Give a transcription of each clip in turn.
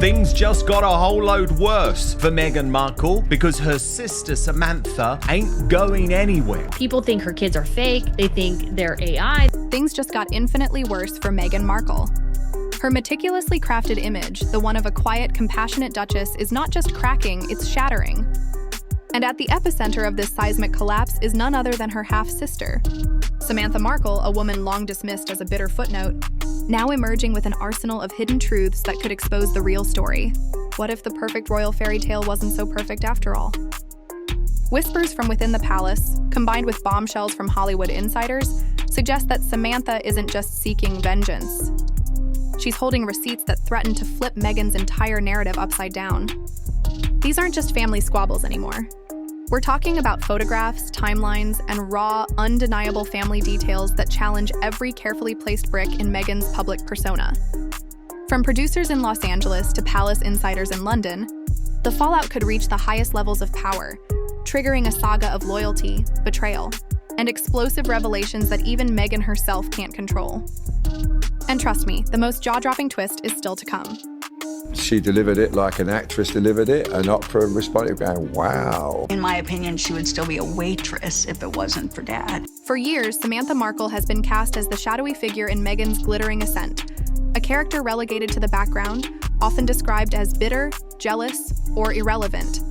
things just got a whole load worse for Meghan Markle because her sister Samantha ain't going anywhere. People think her kids are fake. They think they're AI. Things just got infinitely worse for Meghan Markle. Her meticulously crafted image, the one of a quiet, compassionate duchess, is not just cracking, it's shattering. And at the epicenter of this seismic collapse is none other than her half-sister. Samantha Markle, a woman long dismissed as a bitter footnote, now emerging with an arsenal of hidden truths that could expose the real story. What if the perfect royal fairy tale wasn't so perfect after all? Whispers from within the palace, combined with bombshells from Hollywood insiders, suggest that Samantha isn't just seeking vengeance. She's holding receipts that threaten to flip Meghan's entire narrative upside down. These aren't just family squabbles anymore. We're talking about photographs, timelines, and raw, undeniable family details that challenge every carefully placed brick in Meghan's public persona. From producers in Los Angeles to palace insiders in London, the fallout could reach the highest levels of power, triggering a saga of loyalty, betrayal, and explosive revelations that even Meghan herself can't control. And trust me, the most jaw-dropping twist is still to come. She delivered it like an actress delivered it, and Oprah responded going, wow. In my opinion, she would still be a waitress if it wasn't for Dad. For years, Samantha Markle has been cast as the shadowy figure in Meghan's glittering ascent, a character relegated to the background, often described as bitter, jealous, or irrelevant.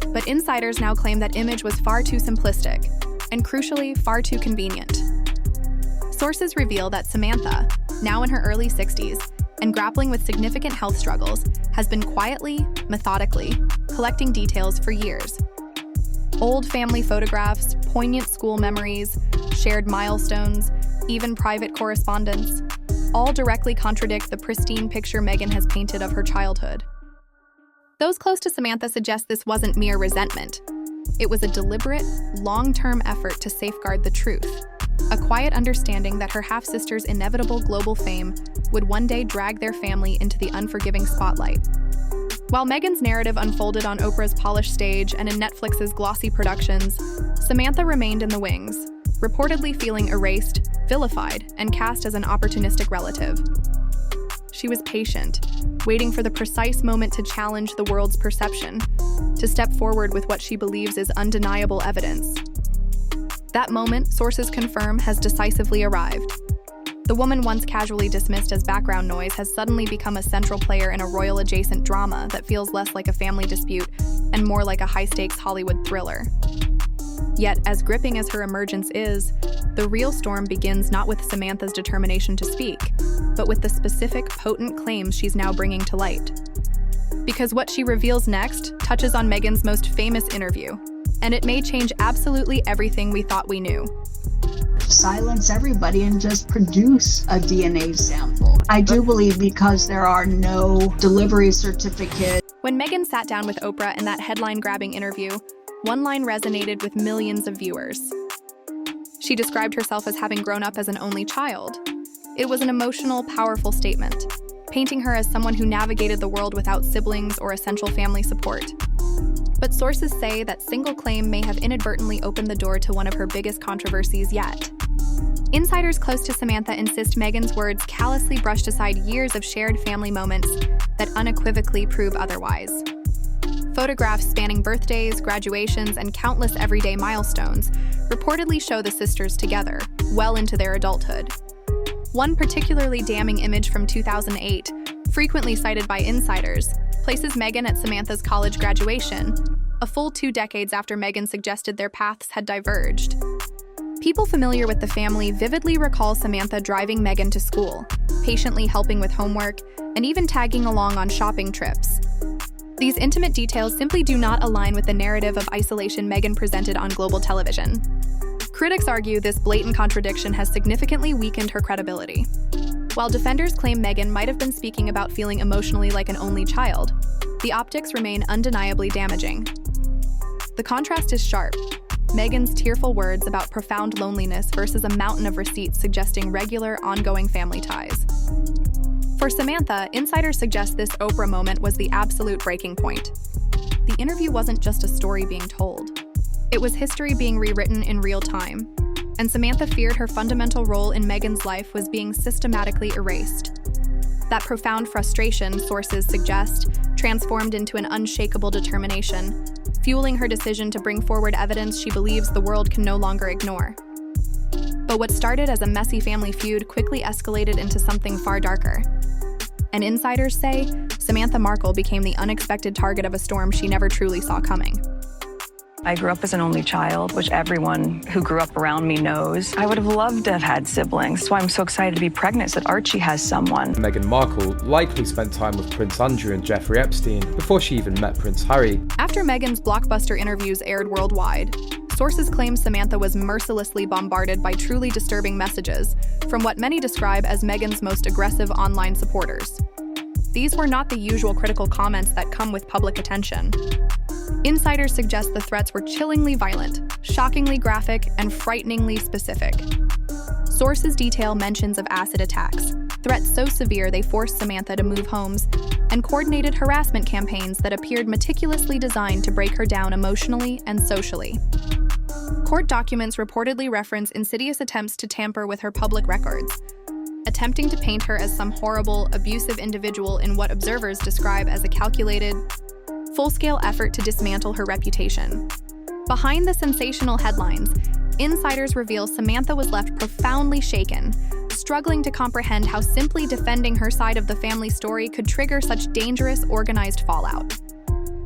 But insiders now claim that image was far too simplistic, and crucially, far too convenient. Sources reveal that Samantha, now in her early 60s, and grappling with significant health struggles, has been quietly, methodically, collecting details for years. Old family photographs, poignant school memories, shared milestones, even private correspondence, all directly contradict the pristine picture Meghan has painted of her childhood. Those close to Samantha suggest this wasn't mere resentment. It was a deliberate, long-term effort to safeguard the truth, a quiet understanding that her half-sister's inevitable global fame would one day drag their family into the unforgiving spotlight. While Meghan's narrative unfolded on Oprah's polished stage and in Netflix's glossy productions, Samantha remained in the wings, reportedly feeling erased, vilified, and cast as an opportunistic relative. She was patient, waiting for the precise moment to challenge the world's perception, to step forward with what she believes is undeniable evidence. That moment, sources confirm, has decisively arrived. The woman once casually dismissed as background noise has suddenly become a central player in a royal-adjacent drama that feels less like a family dispute and more like a high-stakes Hollywood thriller. Yet, as gripping as her emergence is, the real storm begins not with Samantha's determination to speak, but with the specific, potent claims she's now bringing to light. Because what she reveals next touches on Meghan's most famous interview, and it may change absolutely everything we thought we knew. Silence everybody and just produce a DNA sample. I do believe because there are no delivery certificates. When Meghan sat down with Oprah in that headline-grabbing interview, one line resonated with millions of viewers. She described herself as having grown up as an only child. It was an emotional, powerful statement, painting her as someone who navigated the world without siblings or essential family support. But sources say that single claim may have inadvertently opened the door to one of her biggest controversies yet. Insiders close to Samantha insist Meghan's words callously brushed aside years of shared family moments that unequivocally prove otherwise. Photographs spanning birthdays, graduations, and countless everyday milestones reportedly show the sisters together, well into their adulthood. One particularly damning image from 2008, frequently cited by insiders, places Meghan at Samantha's college graduation, a full 2 decades after Meghan suggested their paths had diverged. People familiar with the family vividly recall Samantha driving Meghan to school, patiently helping with homework, and even tagging along on shopping trips. These intimate details simply do not align with the narrative of isolation Meghan presented on global television. Critics argue this blatant contradiction has significantly weakened her credibility. While defenders claim Meghan might have been speaking about feeling emotionally like an only child, the optics remain undeniably damaging. The contrast is sharp. Meghan's tearful words about profound loneliness versus a mountain of receipts suggesting regular, ongoing family ties. For Samantha, insiders suggest this Oprah moment was the absolute breaking point. The interview wasn't just a story being told. It was history being rewritten in real time, and Samantha feared her fundamental role in Meghan's life was being systematically erased. That profound frustration, sources suggest, transformed into an unshakable determination, fueling her decision to bring forward evidence she believes the world can no longer ignore. But what started as a messy family feud quickly escalated into something far darker. And insiders say Samantha Markle became the unexpected target of a storm she never truly saw coming. I grew up as an only child, which everyone who grew up around me knows. I would have loved to have had siblings. That's why I'm so excited to be pregnant, so that Archie has someone. Meghan Markle likely spent time with Prince Andrew and Jeffrey Epstein before she even met Prince Harry. After Meghan's blockbuster interviews aired worldwide, sources claim Samantha was mercilessly bombarded by truly disturbing messages from what many describe as Meghan's most aggressive online supporters. These were not the usual critical comments that come with public attention. Insiders suggest the threats were chillingly violent, shockingly graphic, and frighteningly specific. Sources detail mentions of acid attacks, threats so severe they forced Samantha to move homes, and coordinated harassment campaigns that appeared meticulously designed to break her down emotionally and socially. Court documents reportedly reference insidious attempts to tamper with her public records, attempting to paint her as some horrible, abusive individual in what observers describe as a calculated, full-scale effort to dismantle her reputation. Behind the sensational headlines, insiders reveal Samantha was left profoundly shaken, struggling to comprehend how simply defending her side of the family story could trigger such dangerous, organized fallout.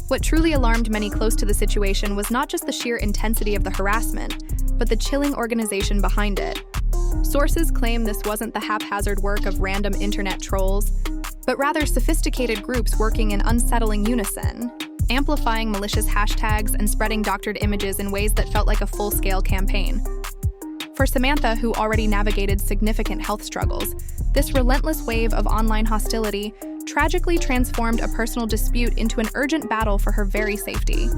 What truly alarmed many close to the situation was not just the sheer intensity of the harassment, but the chilling organization behind it. Sources claim this wasn't the haphazard work of random internet trolls, but rather sophisticated groups working in unsettling unison, amplifying malicious hashtags and spreading doctored images in ways that felt like a full-scale campaign. For Samantha, who already navigated significant health struggles, this relentless wave of online hostility tragically transformed a personal dispute into an urgent battle for her very safety.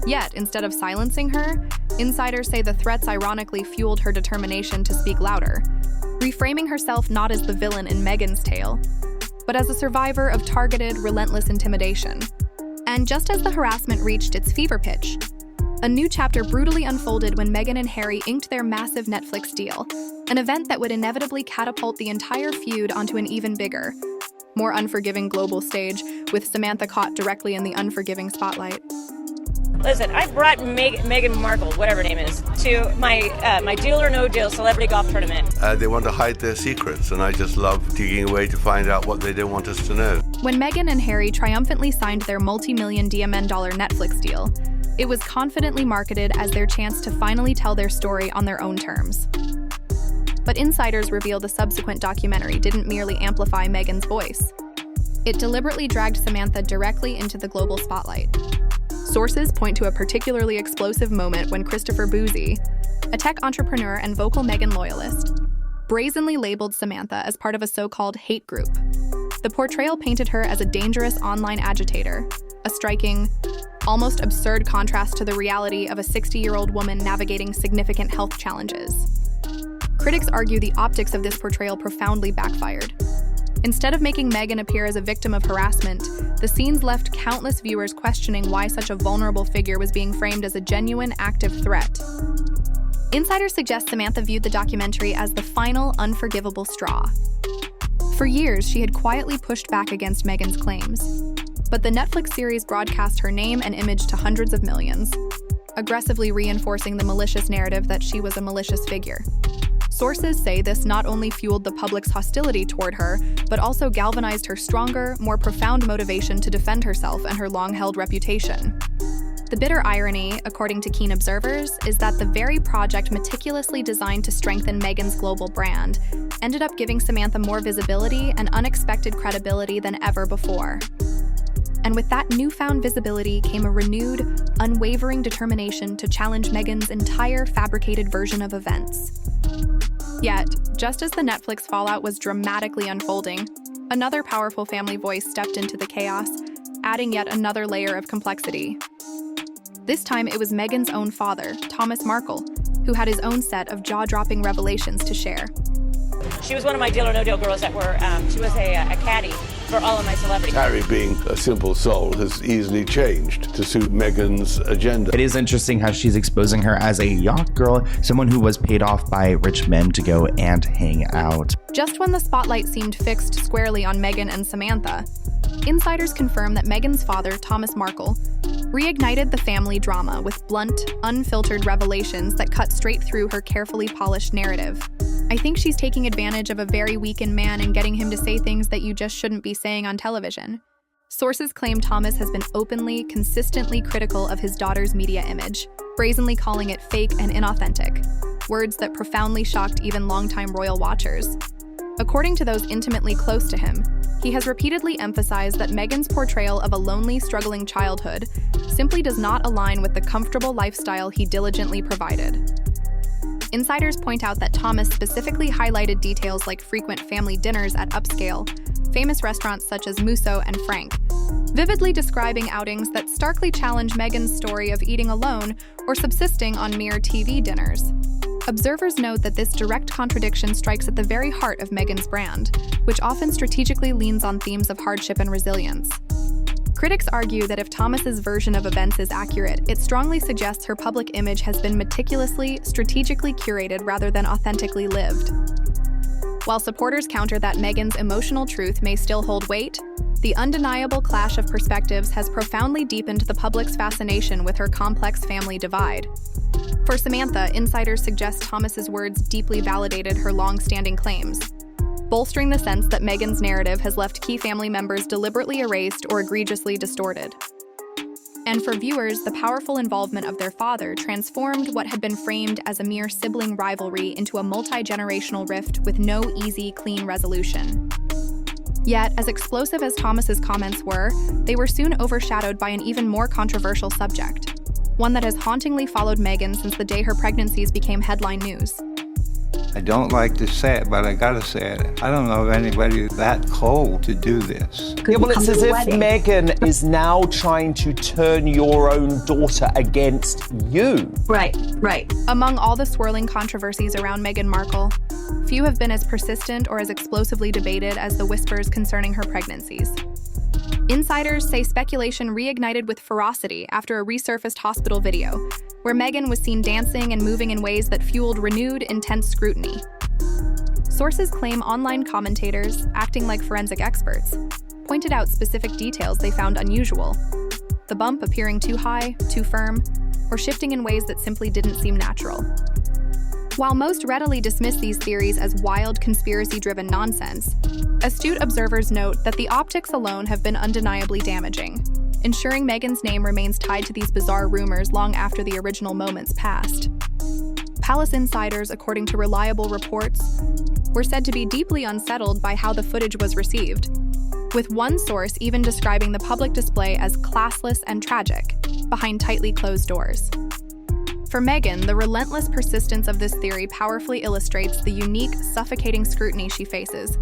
Yet, instead of silencing her, insiders say the threats ironically fueled her determination to speak louder, reframing herself not as the villain in Meghan's tale, but as a survivor of targeted, relentless intimidation. And just as the harassment reached its fever pitch, a new chapter brutally unfolded when Meghan and Harry inked their massive Netflix deal, an event that would inevitably catapult the entire feud onto an even bigger, more unforgiving global stage, with Samantha caught directly in the unforgiving spotlight. Listen, I brought Meghan Markle, whatever her name is, to my Deal or No Deal celebrity golf tournament. They want to hide their secrets, and I just love digging away to find out what they don't want us to know. When Meghan and Harry triumphantly signed their multi-million DMN dollar Netflix deal, it was confidently marketed as their chance to finally tell their story on their own terms. But insiders reveal the subsequent documentary didn't merely amplify Meghan's voice. It deliberately dragged Samantha directly into the global spotlight. Sources point to a particularly explosive moment when Christopher Boozy, a tech entrepreneur and vocal Meghan loyalist, brazenly labeled Samantha as part of a so-called hate group. The portrayal painted her as a dangerous online agitator, a striking, almost absurd contrast to the reality of a 60-year-old woman navigating significant health challenges. Critics argue the optics of this portrayal profoundly backfired. Instead of making Meghan appear as a victim of harassment, the scenes left countless viewers questioning why such a vulnerable figure was being framed as a genuine, active threat. Insiders suggest Samantha viewed the documentary as the final, unforgivable straw. For years, she had quietly pushed back against Meghan's claims, but the Netflix series broadcast her name and image to hundreds of millions, aggressively reinforcing the malicious narrative that she was a malicious figure. Sources say this not only fueled the public's hostility toward her, but also galvanized her stronger, more profound motivation to defend herself and her long-held reputation. The bitter irony, according to keen observers, is that the very project meticulously designed to strengthen Meghan's global brand ended up giving Samantha more visibility and unexpected credibility than ever before. And with that newfound visibility came a renewed, unwavering determination to challenge Meghan's entire fabricated version of events. Yet, just as the Netflix fallout was dramatically unfolding, another powerful family voice stepped into the chaos, adding yet another layer of complexity. This time it was Meghan's own father, Thomas Markle, who had his own set of jaw-dropping revelations to share. She was one of my Deal or No Deal girls that were, she was a caddy for all of my celebrities. Harry, being a simple soul, has easily changed to suit Meghan's agenda. It is interesting how she's exposing her as a yacht girl, someone who was paid off by rich men to go and hang out. Just when the spotlight seemed fixed squarely on Meghan and Samantha, insiders confirm that Meghan's father, Thomas Markle, reignited the family drama with blunt, unfiltered revelations that cut straight through her carefully polished narrative. I think she's taking advantage of a very weakened man and getting him to say things that you just shouldn't be saying on television. Sources claim Thomas has been openly, consistently critical of his daughter's media image, brazenly calling it fake and inauthentic, words that profoundly shocked even longtime royal watchers. According to those intimately close to him, he has repeatedly emphasized that Meghan's portrayal of a lonely, struggling childhood simply does not align with the comfortable lifestyle he diligently provided. Insiders point out that Thomas specifically highlighted details like frequent family dinners at upscale, famous restaurants such as Musso and Frank, vividly describing outings that starkly challenge Meghan's story of eating alone or subsisting on mere TV dinners. Observers note that this direct contradiction strikes at the very heart of Meghan's brand, which often strategically leans on themes of hardship and resilience. Critics argue that if Thomas's version of events is accurate, it strongly suggests her public image has been meticulously, strategically curated rather than authentically lived. While supporters counter that Meghan's emotional truth may still hold weight, the undeniable clash of perspectives has profoundly deepened the public's fascination with her complex family divide. For Samantha, insiders suggest Thomas's words deeply validated her long-standing claims, bolstering the sense that Meghan's narrative has left key family members deliberately erased or egregiously distorted. And for viewers, the powerful involvement of their father transformed what had been framed as a mere sibling rivalry into a multi-generational rift with no easy, clean resolution. Yet, as explosive as Thomas's comments were, they were soon overshadowed by an even more controversial subject, one that has hauntingly followed Meghan since the day her pregnancies became headline news. I don't like to say it, but I gotta say it. I don't know of anybody that cold to do this. Yeah, well, it's as if Meghan is now trying to turn your own daughter against you. Right. Among all the swirling controversies around Meghan Markle, few have been as persistent or as explosively debated as the whispers concerning her pregnancies. Insiders say speculation reignited with ferocity after a resurfaced hospital video, where Meghan was seen dancing and moving in ways that fueled renewed, intense scrutiny. Sources claim online commentators, acting like forensic experts, pointed out specific details they found unusual, the bump appearing too high, too firm, or shifting in ways that simply didn't seem natural. While most readily dismiss these theories as wild, conspiracy-driven nonsense, astute observers note that the optics alone have been undeniably damaging, ensuring Meghan's name remains tied to these bizarre rumors long after the original moments passed. Palace insiders, according to reliable reports, were said to be deeply unsettled by how the footage was received, with one source even describing the public display as classless and tragic, behind tightly closed doors. For Meghan, the relentless persistence of this theory powerfully illustrates the unique, suffocating scrutiny she faces,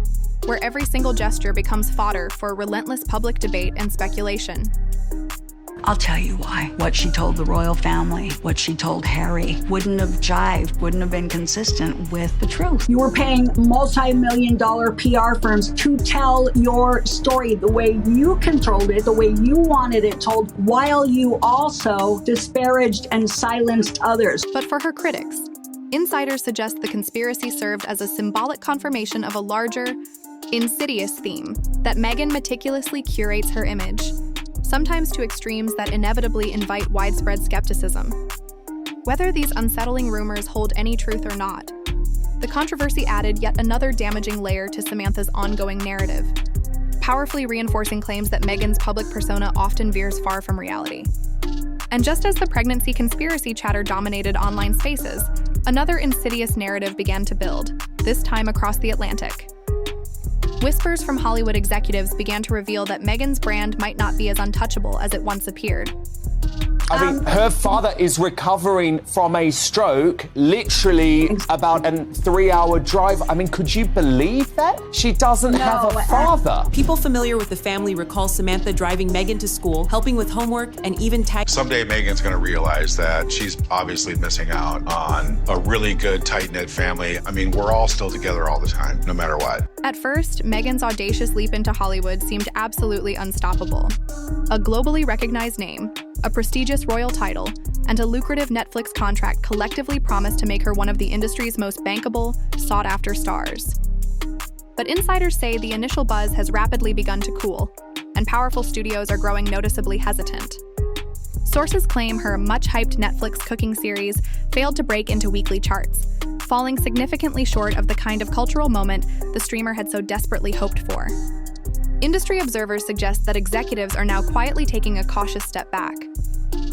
where every single gesture becomes fodder for a relentless public debate and speculation. I'll tell you why. What she told the royal family, what she told Harry, wouldn't have jived, wouldn't have been consistent with the truth. You were paying multi-million-dollar PR firms to tell your story the way you controlled it, the way you wanted it told, while you also disparaged and silenced others. But for her critics, insiders suggest the conspiracy served as a symbolic confirmation of a larger, insidious theme, that Meghan meticulously curates her image, sometimes to extremes that inevitably invite widespread skepticism. Whether these unsettling rumors hold any truth or not, the controversy added yet another damaging layer to Samantha's ongoing narrative, powerfully reinforcing claims that Meghan's public persona often veers far from reality. And just as the pregnancy conspiracy chatter dominated online spaces, another insidious narrative began to build, this time across the Atlantic. Whispers from Hollywood executives began to reveal that Meghan's brand might not be as untouchable as it once appeared. I mean, her father is recovering from a stroke, literally about a 3-hour drive. I mean, could you believe that? She doesn't have a father. People familiar with the family recall Samantha driving Meghan to school, helping with homework, and even Someday Meghan's going to realize that she's obviously missing out on a really good, tight-knit family. I mean, we're all still together all the time, no matter what. At first, Meghan's audacious leap into Hollywood seemed absolutely unstoppable. A globally recognized name, a prestigious royal title, and a lucrative Netflix contract collectively promised to make her one of the industry's most bankable, sought-after stars. But insiders say the initial buzz has rapidly begun to cool, and powerful studios are growing noticeably hesitant. Sources claim her much-hyped Netflix cooking series failed to break into weekly charts, falling significantly short of the kind of cultural moment the streamer had so desperately hoped for. Industry observers suggest that executives are now quietly taking a cautious step back,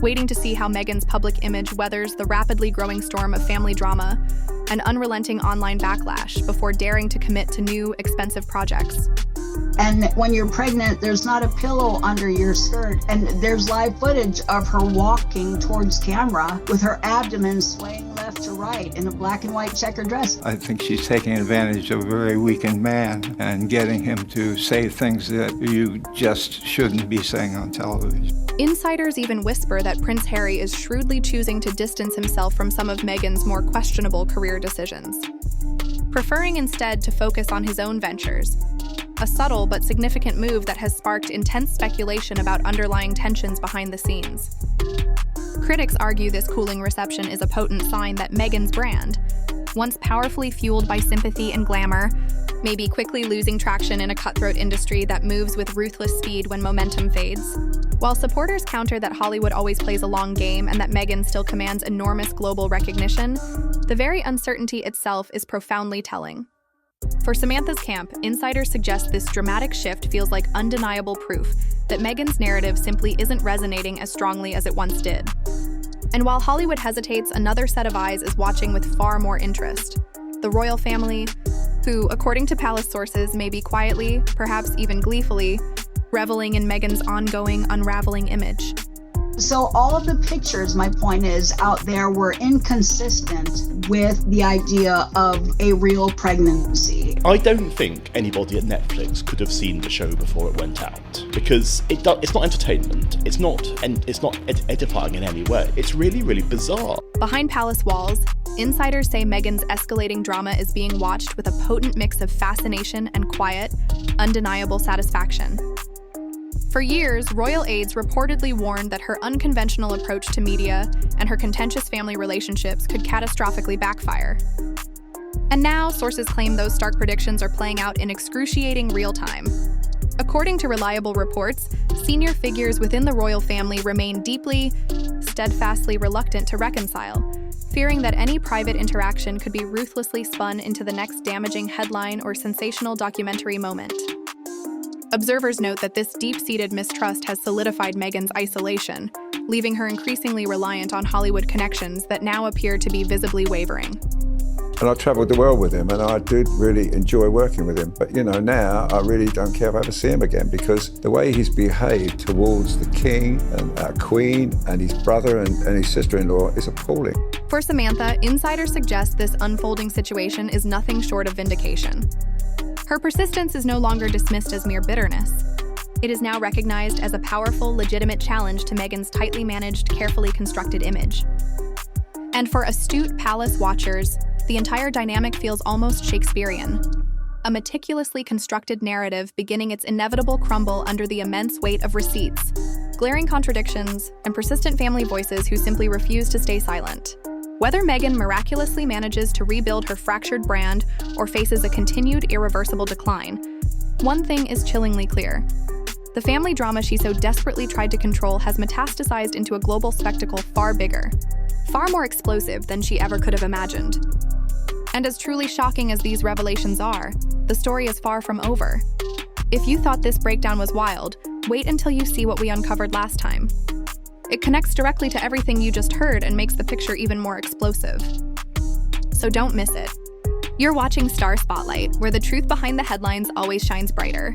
waiting to see how Meghan's public image weathers the rapidly growing storm of family drama and unrelenting online backlash before daring to commit to new, expensive projects. And when you're pregnant, there's not a pillow under your skirt. And there's live footage of her walking towards camera with her abdomen swaying left to right in a black and white checkered dress. I think she's taking advantage of a very weakened man and getting him to say things that you just shouldn't be saying on television. Insiders even whisper that Prince Harry is shrewdly choosing to distance himself from some of Meghan's more questionable career decisions, preferring instead to focus on his own ventures. A subtle but significant move that has sparked intense speculation about underlying tensions behind the scenes. Critics argue this cooling reception is a potent sign that Meghan's brand, once powerfully fueled by sympathy and glamour, may be quickly losing traction in a cutthroat industry that moves with ruthless speed when momentum fades. While supporters counter that Hollywood always plays a long game and that Meghan still commands enormous global recognition, the very uncertainty itself is profoundly telling. For Samantha's camp, insiders suggest this dramatic shift feels like undeniable proof that Meghan's narrative simply isn't resonating as strongly as it once did. And while Hollywood hesitates, another set of eyes is watching with far more interest. The royal family, who, according to palace sources, may be quietly, perhaps even gleefully, reveling in Meghan's ongoing unraveling image. So all of the pictures, my point is, out there were inconsistent with the idea of a real pregnancy. I don't think anybody at Netflix could have seen the show before it went out, because it's not entertainment, it's not edifying in any way. It's really, really bizarre. Behind palace walls, insiders say Meghan's escalating drama is being watched with a potent mix of fascination and quiet, undeniable satisfaction. For years, royal aides reportedly warned that her unconventional approach to media and her contentious family relationships could catastrophically backfire. And now, sources claim those stark predictions are playing out in excruciating real time. According to reliable reports, senior figures within the royal family remain deeply, steadfastly reluctant to reconcile, fearing that any private interaction could be ruthlessly spun into the next damaging headline or sensational documentary moment. Observers note that this deep-seated mistrust has solidified Meghan's isolation, leaving her increasingly reliant on Hollywood connections that now appear to be visibly wavering. And I travelled the world with him, and I did really enjoy working with him. But, now I really don't care if I ever see him again, because the way he's behaved towards the king and our queen and his brother and his sister-in-law is appalling. For Samantha, insiders suggest this unfolding situation is nothing short of vindication. Her persistence is no longer dismissed as mere bitterness. It is now recognized as a powerful, legitimate challenge to Meghan's tightly managed, carefully constructed image. And for astute palace watchers, the entire dynamic feels almost Shakespearean. A meticulously constructed narrative beginning its inevitable crumble under the immense weight of receipts, glaring contradictions, and persistent family voices who simply refuse to stay silent. Whether Meghan miraculously manages to rebuild her fractured brand or faces a continued irreversible decline, one thing is chillingly clear. The family drama she so desperately tried to control has metastasized into a global spectacle far bigger, far more explosive than she ever could have imagined. And as truly shocking as these revelations are, the story is far from over. If you thought this breakdown was wild, wait until you see what we uncovered last time. It connects directly to everything you just heard and makes the picture even more explosive. So don't miss it. You're watching Star Spotlight, where the truth behind the headlines always shines brighter.